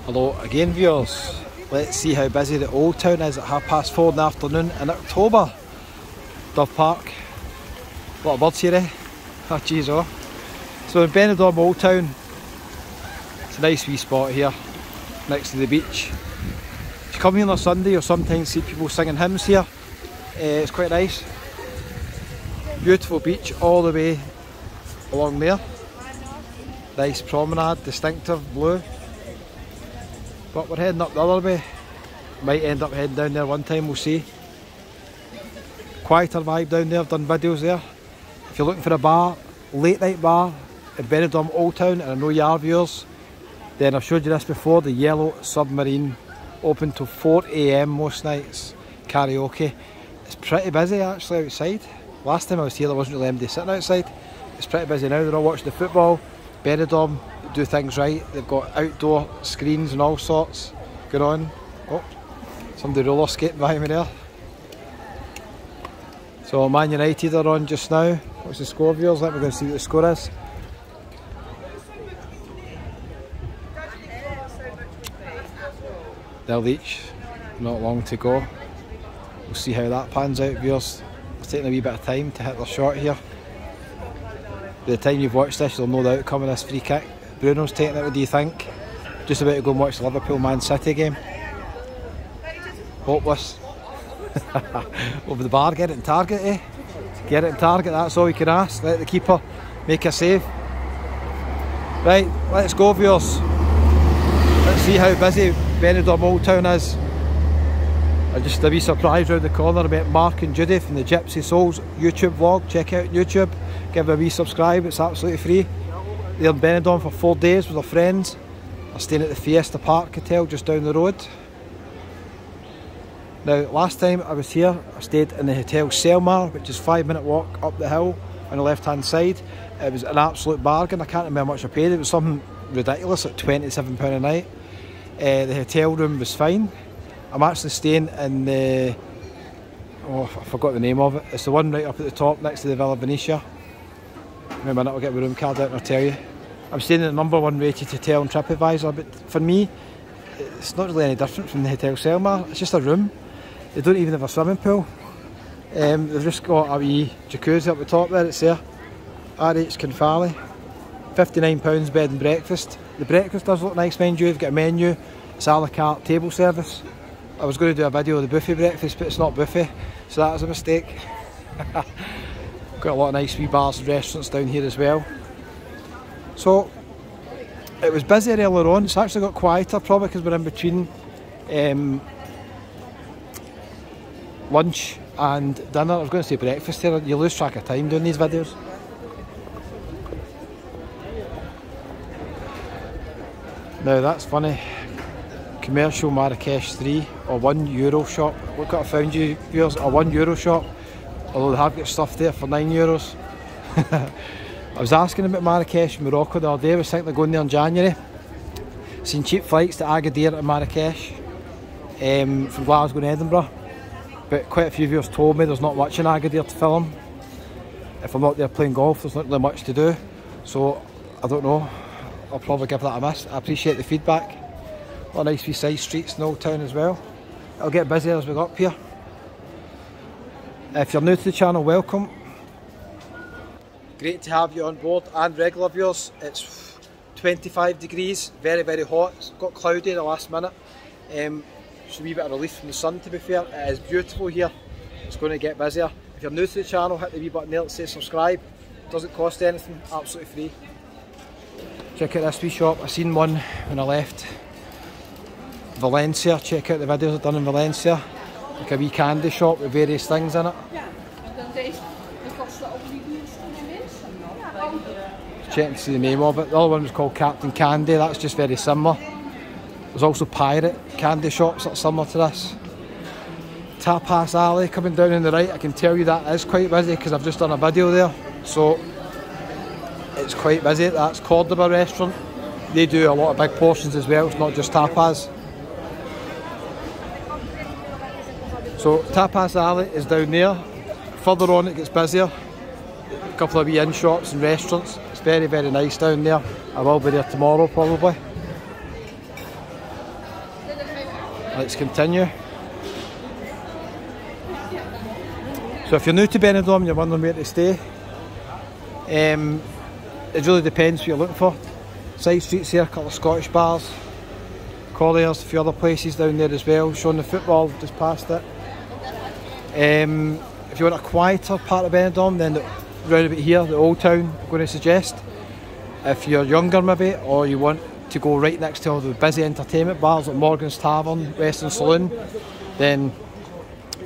Hello again viewers, let's see how busy the Old Town is at 4:30 in the afternoon in October. Dove Park, a lot of birds here eh? Oh jeez oh. So in Benidorm Old Town, it's a nice wee spot here, next to the beach. If you come here on a Sunday, you'll sometimes see people singing hymns here. It's quite nice. Beautiful beach all the way along there. Nice promenade, distinctive blue. But we're heading up the other way. Might end up heading down there one time, we'll see. Quieter vibe down there, I've done videos there. If you're looking for a bar, late night bar in Benidorm Old Town, and I know you are viewers, then I've showed you this before, the Yellow Submarine, open till 4 AM most nights, karaoke. It's pretty busy actually outside. Last time I was here there wasn't really anybody sitting outside. It's pretty busy now, they're all watching the football. Benidorm do things right, they've got outdoor screens and all sorts going on. Oh, somebody roller skating behind me there. So Man United are on just now. What's the score viewers? Let me go and see what the score is. They'll each, not long to go. We'll see how that pans out viewers. It's taking a wee bit of time to hit their shot here. By the time you've watched this, you'll know the outcome of this free kick. Bruno's taking it, what do you think? Just about to go and watch the Liverpool Man City game. Hopeless. Over the bar, get it in target eh? Get it in target, that's all we can ask. Let the keeper make a save. Right, let's go viewers. Let's see how busy Benidorm Old Town is. Just a wee surprise round the corner about Mark and Judy from the Gypsy Souls YouTube vlog. Check out YouTube, give it a wee subscribe, it's absolutely free. They're in Benidorm for 4 days with their friends. They're staying at the Fiesta Park Hotel just down the road. Now last time I was here, I stayed in the Hotel Selmar, which is a 5-minute walk up the hill on the left hand side. It was an absolute bargain, I can't remember how much I paid, it was something ridiculous at £27 a night. The hotel room was fine. I'm actually staying in the, oh I forgot the name of it, it's the one right up at the top next to the Villa Venetia. In a minute I'll get my room card out and I'll tell you. I'm staying in the #1 rated hotel on TripAdvisor, but for me it's not really any different from the Hotel Selmar, it's just a room. They don't even have a swimming pool. They've just got a wee jacuzzi up the top there, it's there. RH Confali, £59 bed and breakfast. The breakfast does look nice mind you, you've got a menu, it's a la carte table service. I was going to do a video of the buffet breakfast but it's not buffet, so that was a mistake. Got a lot of nice wee bars and restaurants down here as well. So it was busy earlier on, it's actually got quieter probably because we're in between lunch and dinner. I was going to say breakfast here, you lose track of time doing these videos. Now that's funny. Commercial Marrakesh 3 or €1 shop. Look what I found you viewers, a €1 shop. Although they have got stuff there for €9. I was asking about Marrakesh and Morocco the other day, I was thinking of going there in January. Seen cheap flights to Agadir and Marrakesh from Glasgow and Edinburgh. But quite a few viewers told me there's not much in Agadir to film. If I'm not there playing golf, there's not really much to do. So I don't know, I'll probably give that a miss. I appreciate the feedback. A lot of nice wee side streets in Old Town as well. It'll get busier as we go up here. If you're new to the channel, welcome. Great to have you on board and regular viewers. It's 25 degrees, very very hot. It's got cloudy at the last minute. It's a wee bit of relief from the sun to be fair. It is beautiful here. It's going to get busier. If you're new to the channel, hit the wee button there that says subscribe. It doesn't cost anything, absolutely free. Check out this wee shop. I seen one when I left Valencia. Check out the videos I've done in Valencia. Like a wee candy shop with various things in it. Check to see the name of it. The other one was called Captain Candy, that's just very similar. There's also pirate candy shops that are similar to this. Tapas Alley coming down on the right, I can tell you that is quite busy because I've just done a video there. So it's quite busy. That's Cordoba restaurant. They do a lot of big portions as well, it's not just tapas. So Tapas Alley is down there. Further on it gets busier. A couple of wee inn shops and restaurants. It's very very nice down there. I will be there tomorrow probably. Let's continue. So if you're new to Benidorm and you're wondering where to stay, it really depends what you're looking for. Side streets here, a couple of Scottish bars, Collier's, a few other places down there as well, showing the football just past it. If you want a quieter part of Benidorm, then round about here, the Old Town, I'm going to suggest. If you're younger maybe, or you want to go right next to all the busy entertainment bars like Morgan's Tavern, Western Saloon, then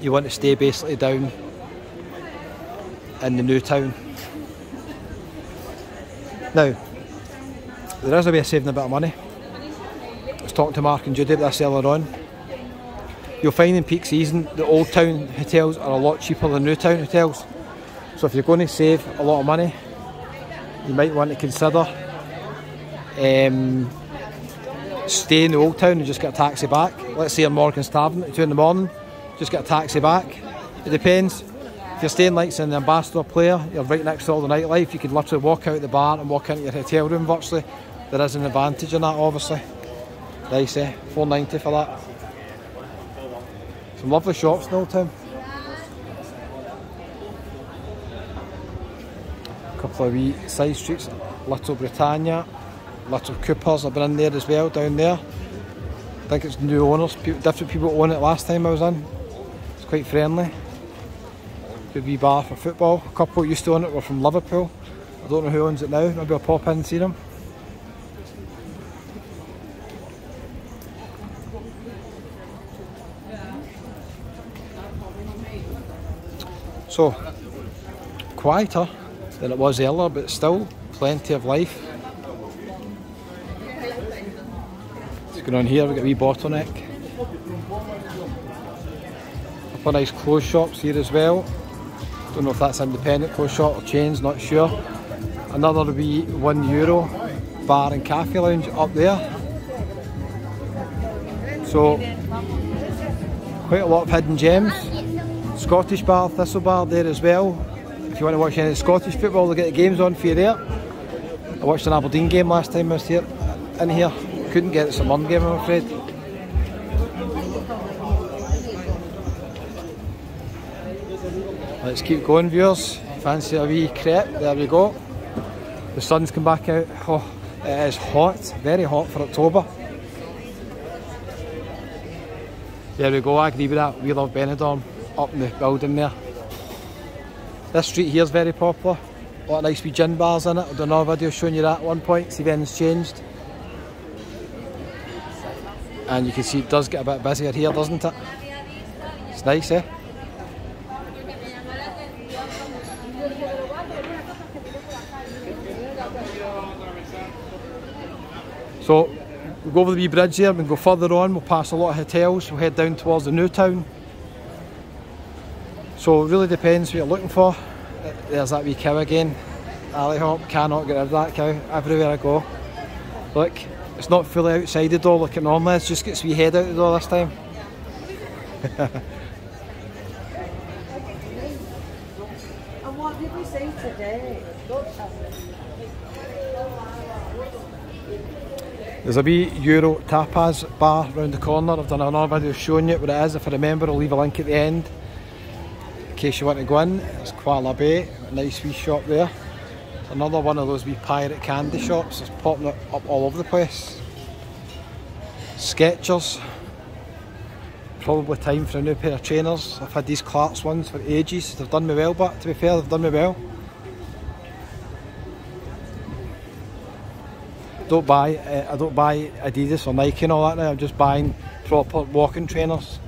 you want to stay basically down in the New Town. Now, there is a way of saving a bit of money. I was talking to Mark and Judy about this earlier on. You'll find in peak season the Old Town hotels are a lot cheaper than New Town hotels. So if you're going to save a lot of money, you might want to consider stay in the Old Town and just get a taxi back. Let's say in Morgan's Tavern at 2 in the morning, just get a taxi back. It depends. If you're staying like in the Ambassador Player, you're right next to all the nightlife, you can literally walk out the bar and walk into your hotel room virtually. There is an advantage in that, obviously. Nice, eh? $4.90 for that. Some lovely shops in Old Town. A couple of wee side streets, Little Britannia, Little Coopers, I've been in there as well, down there. I think it's new owners, different people own it last time I was in. It's quite friendly. Good wee bar for football. A couple who used to own it were from Liverpool. I don't know who owns it now, maybe I'll pop in and see them. So, quieter than it was earlier, but still plenty of life. What's going on here? We've got a wee bottleneck. A couple of nice clothes shops here as well. Don't know if that's independent clothes shop or chains, not sure. Another wee €1 bar and cafe lounge up there. So, quite a lot of hidden gems. Scottish bar, Thistle bar there as well. If you want to watch any Scottish football, they'll get the games on for you there. I watched an Aberdeen game last time I was here. In here, couldn't get it, it's a Mum game I'm afraid. Let's keep going, viewers. Fancy a wee crepe? There we go. The sun's come back out. Oh, it is hot, very hot for October. There we go, I agree with that. We love Benidorm up in the building there. This street here is very popular. A lot of nice wee gin bars in it. I've done another video showing you that at one point, see if anything's changed. And you can see it does get a bit busier here, doesn't it? It's nice, eh? So, we'll go over the wee bridge here, we'll go further on, we'll pass a lot of hotels, we'll head down towards the New Town. So it really depends what you're looking for. There's that wee cow again. Alley hop, cannot get rid of that cow everywhere I go. Look, it's not fully outside the door like it normally is, just gets wee head out the door this time. And what did we say today? There's a wee Euro tapas bar round the corner. I've done another video showing you what it is. If I remember, I'll leave a link at the end in case you want to go in. It's Koala Bay, a nice wee shop there. Another one of those wee pirate candy shops. It's popping up all over the place. Skechers. Probably time for a new pair of trainers. I've had these Clarks ones for ages. They've done me well, but to be fair, they've done me well. I don't buy Adidas or Nike and all that now. I'm just buying proper walking trainers.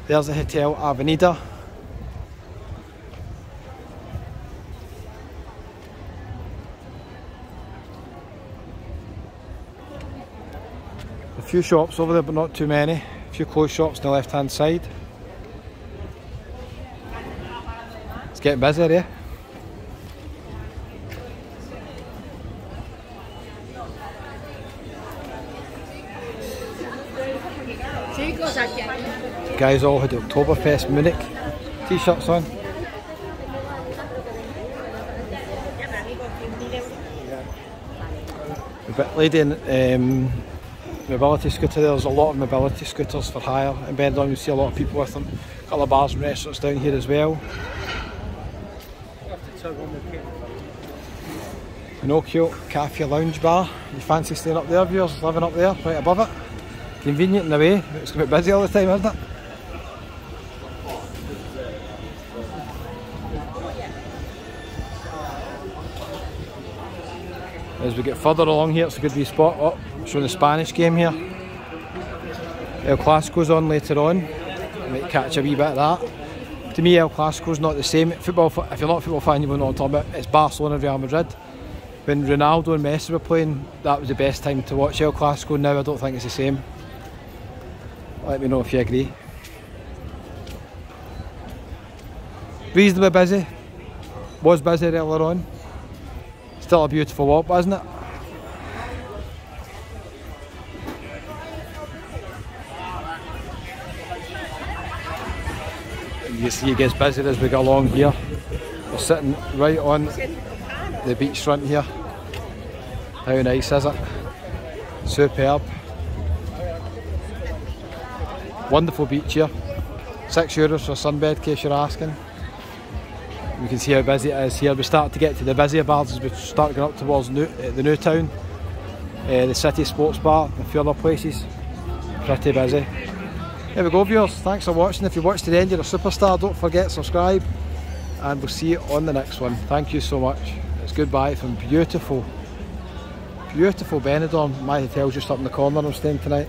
There's the Hotel Avenida. A few shops over there, but not too many. A few clothes shops on the left hand side. It's getting busier, yeah? Guys all had Oktoberfest Munich t-shirts on. The lady in mobility scooter there. There's a lot of mobility scooters for hire in Benidorm. You see a lot of people with them. A couple of bars and restaurants down here as well. Pinocchio Cafe Lounge Bar. You fancy staying up there, viewers? Living up there, right above it. Convenient in a way, but it's going to be busy all the time, isn't it? As we get further along here, it's a good wee spot. Oh, showing the Spanish game here. El Clasico's on later on. I might catch a wee bit of that. To me, El Clasico's not the same. Football, if you're not a football fan, you won't know what I'm talking about. It's Barcelona Real Madrid. When Ronaldo and Messi were playing, that was the best time to watch El Clasico. Now I don't think it's the same. Let me know if you agree. Reasonably busy. Was busy earlier on. Still a beautiful walk, isn't it? You see it gets busier as we go along here. We're sitting right on the beachfront here. How nice is it? Superb. Wonderful beach here. €6 for a sunbed, in case you're asking. You can see how busy it is here. We start to get to the busier bars as we start going up towards the new town, the city sports bar, a few other places. Pretty busy. There we go, viewers. Thanks for watching. If you watched to the end, you're a superstar. Don't forget to subscribe, and we'll see you on the next one. Thank you so much. It's goodbye from beautiful, beautiful Benidorm. My hotel's just up in the corner I'm staying tonight.